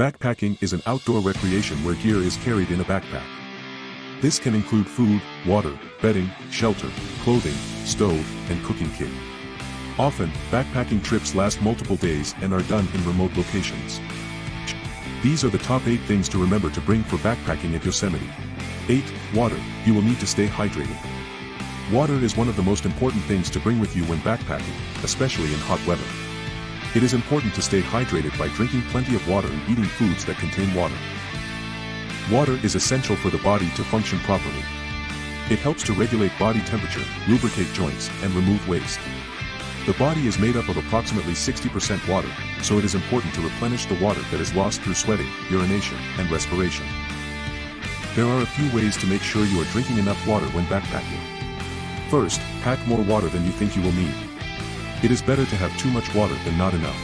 Backpacking is an outdoor recreation where gear is carried in a backpack. This can include food, water, bedding, shelter, clothing, stove, and cooking kit. Often, backpacking trips last multiple days and are done in remote locations. These are the top 8 things to remember to bring for backpacking at Yosemite. 8. Water. You will need to stay hydrated. Water is one of the most important things to bring with you when backpacking, especially in hot weather. It is important to stay hydrated by drinking plenty of water and eating foods that contain water. Water is essential for the body to function properly. It helps to regulate body temperature, lubricate joints, and remove waste. The body is made up of approximately 60% water, so it is important to replenish the water that is lost through sweating, urination, and respiration. There are a few ways to make sure you are drinking enough water when backpacking. First, pack more water than you think you will need. It is better to have too much water than not enough.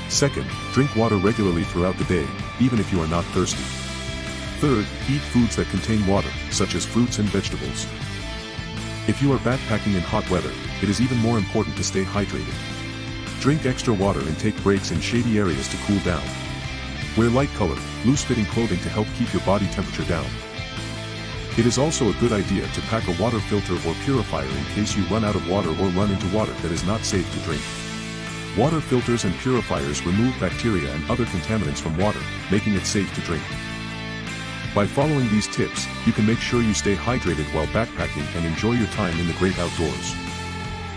Second, drink water regularly throughout the day, even if you are not thirsty. Third, eat foods that contain water, such as fruits and vegetables. If you are backpacking in hot weather, it is even more important to stay hydrated. Drink extra water and take breaks in shady areas to cool down. Wear light-colored, loose-fitting clothing to help keep your body temperature down. It is also a good idea to pack a water filter or purifier in case you run out of water or run into water that is not safe to drink. Water filters and purifiers remove bacteria and other contaminants from water, making it safe to drink. By following these tips, you can make sure you stay hydrated while backpacking and enjoy your time in the great outdoors.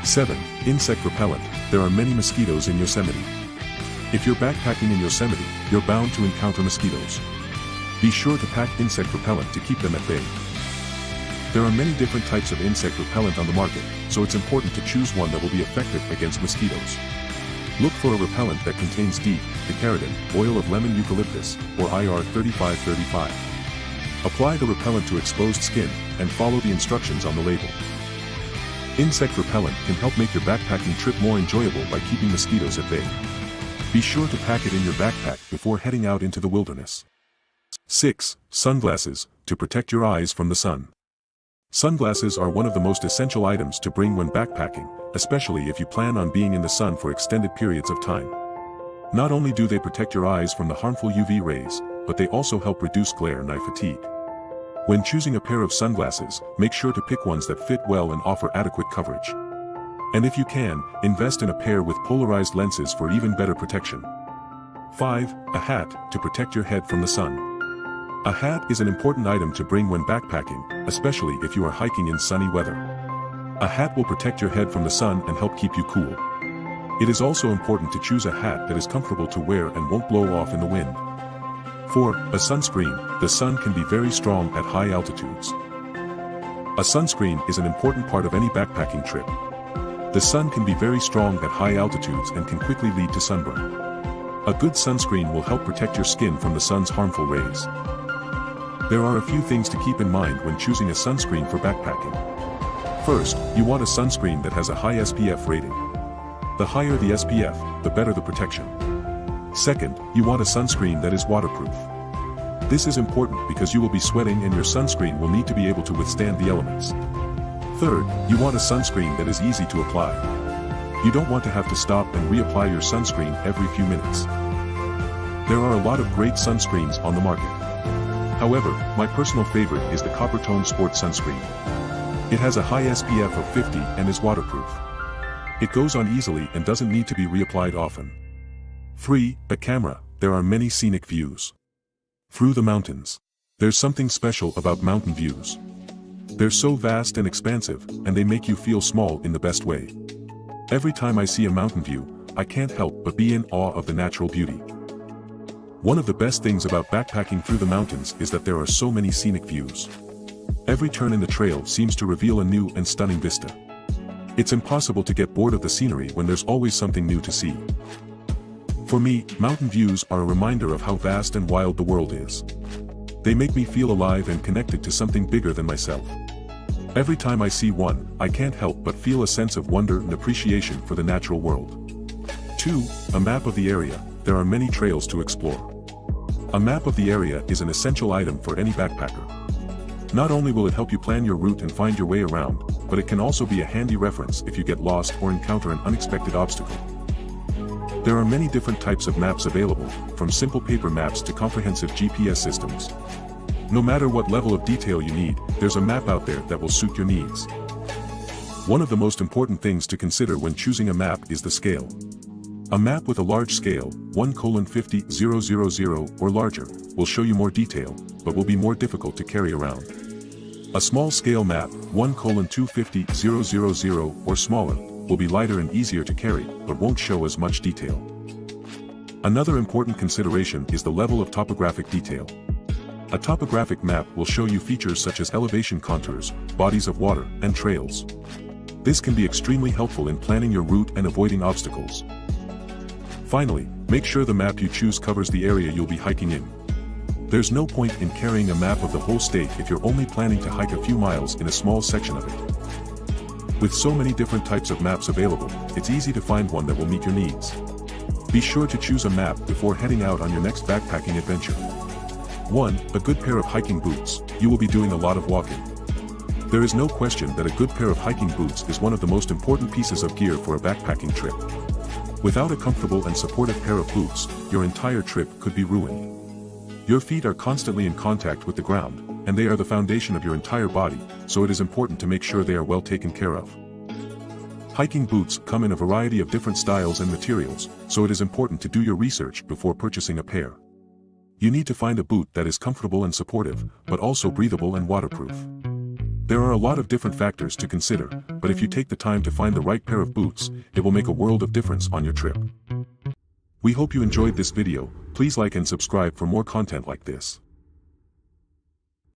7. Insect repellent. There are many mosquitoes in Yosemite. If you're backpacking in Yosemite, you're bound to encounter mosquitoes. Be sure to pack insect repellent to keep them at bay. There are many different types of insect repellent on the market, so it's important to choose one that will be effective against mosquitoes. Look for a repellent that contains DEET, picaridin, oil of lemon eucalyptus, or IR 3535. Apply the repellent to exposed skin, and follow the instructions on the label. Insect repellent can help make your backpacking trip more enjoyable by keeping mosquitoes at bay. Be sure to pack it in your backpack before heading out into the wilderness. 6. Sunglasses, to protect your eyes from the sun. Sunglasses are one of the most essential items to bring when backpacking, especially if you plan on being in the sun for extended periods of time. Not only do they protect your eyes from the harmful UV rays, but they also help reduce glare and eye fatigue. When choosing a pair of sunglasses, make sure to pick ones that fit well and offer adequate coverage. And if you can, invest in a pair with polarized lenses for even better protection. 5. A hat, to protect your head from the sun. A hat is an important item to bring when backpacking, especially if you are hiking in sunny weather. A hat will protect your head from the sun and help keep you cool. It is also important to choose a hat that is comfortable to wear and won't blow off in the wind. 4. A sunscreen. The sun can be very strong at high altitudes. A sunscreen is an important part of any backpacking trip. The sun can be very strong at high altitudes and can quickly lead to sunburn. A good sunscreen will help protect your skin from the sun's harmful rays. There are a few things to keep in mind when choosing a sunscreen for backpacking. First, you want a sunscreen that has a high SPF rating. The higher the SPF, the better the protection. Second, you want a sunscreen that is waterproof. This is important because you will be sweating and your sunscreen will need to be able to withstand the elements. Third, you want a sunscreen that is easy to apply. You don't want to have to stop and reapply your sunscreen every few minutes. There are a lot of great sunscreens on the market. However, my personal favorite is the Copper Tone Sport Sunscreen. It has a high SPF of 50 and is waterproof. It goes on easily and doesn't need to be reapplied often. 3. A camera. There are many scenic views. Through the mountains. There's something special about mountain views. They're so vast and expansive, and they make you feel small in the best way. Every time I see a mountain view, I can't help but be in awe of the natural beauty. One of the best things about backpacking through the mountains is that there are so many scenic views. Every turn in the trail seems to reveal a new and stunning vista. It's impossible to get bored of the scenery when there's always something new to see. For me, mountain views are a reminder of how vast and wild the world is. They make me feel alive and connected to something bigger than myself. Every time I see one, I can't help but feel a sense of wonder and appreciation for the natural world. 2. A map of the area. There are many trails to explore. A map of the area is an essential item for any backpacker. Not only will it help you plan your route and find your way around, but it can also be a handy reference if you get lost or encounter an unexpected obstacle. There are many different types of maps available, from simple paper maps to comprehensive GPS systems. No matter what level of detail you need, there's a map out there that will suit your needs. One of the most important things to consider when choosing a map is the scale. A map with a large scale, 1:50,000 or larger, will show you more detail, but will be more difficult to carry around. A small scale map, 1:250,000 or smaller, will be lighter and easier to carry, but won't show as much detail. Another important consideration is the level of topographic detail. A topographic map will show you features such as elevation contours, bodies of water, and trails. This can be extremely helpful in planning your route and avoiding obstacles. Finally, make sure the map you choose covers the area you'll be hiking in. There's no point in carrying a map of the whole state if you're only planning to hike a few miles in a small section of it. With so many different types of maps available, it's easy to find one that will meet your needs. Be sure to choose a map before heading out on your next backpacking adventure. 1. A good pair of hiking boots. You will be doing a lot of walking. There is no question that a good pair of hiking boots is one of the most important pieces of gear for a backpacking trip. Without a comfortable and supportive pair of boots, your entire trip could be ruined. Your feet are constantly in contact with the ground, and they are the foundation of your entire body, so it is important to make sure they are well taken care of. Hiking boots come in a variety of different styles and materials, so it is important to do your research before purchasing a pair. You need to find a boot that is comfortable and supportive, but also breathable and waterproof. There are a lot of different factors to consider, but if you take the time to find the right pair of boots, it will make a world of difference on your trip. We hope you enjoyed this video. Please like and subscribe for more content like this.